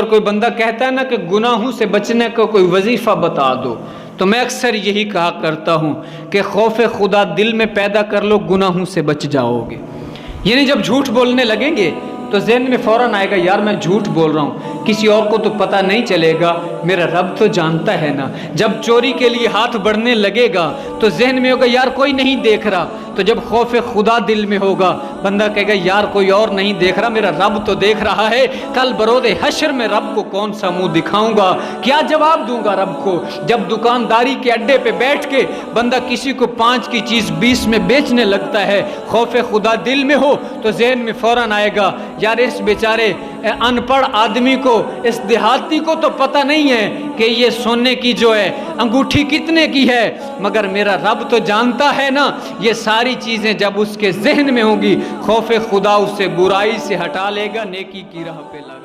کوئی بندہ کہتا ہے نا کہ گناہوں سے بچنے کا کوئی وظیفہ بتا دو، تو میں اکثر یہی کہا کرتا ہوں کہ خوف خدا دل میں پیدا کر لو، گناہوں سے بچ جاؤ گے۔ یعنی جب جھوٹ بولنے لگیں گے تو ذہن میں فوراً آئے گا یار میں جھوٹ بول رہا ہوں، کسی اور کو تو پتہ نہیں چلے گا، میرا رب تو جانتا ہے نا۔ جب چوری کے لیے ہاتھ بڑھنے لگے گا تو ذہن میں ہوگا یار کوئی نہیں دیکھ رہا۔ تو جب خوف خدا دل میں ہوگا بندہ کہے گا یار کوئی اور نہیں دیکھ رہا، میرا رب تو دیکھ رہا ہے۔ کل بروز حشر میں رب کو کون سا منہ دکھاؤں گا، کیا جواب دوں گا رب کو؟ جب دکانداری کے اڈے پہ بیٹھ کے بندہ کسی کو 5 کی چیز 20 میں بیچنے لگتا ہے، خوف خدا دل میں ہو تو ذہن میں فوراً آئے گا یار اس بیچارے ان پڑھ آدمی کو، اس دیہاتی کو تو پتہ نہیں ہے کہ یہ سونے کی جو ہے انگوٹھی کتنے کی ہے، مگر میرا رب تو جانتا ہے نا۔ یہ ساری چیزیں جب اس کے ذہن میں ہوں گی، خوف خدا اس سے برائی سے ہٹا لے گا، نیکی کی راہ پہ لگا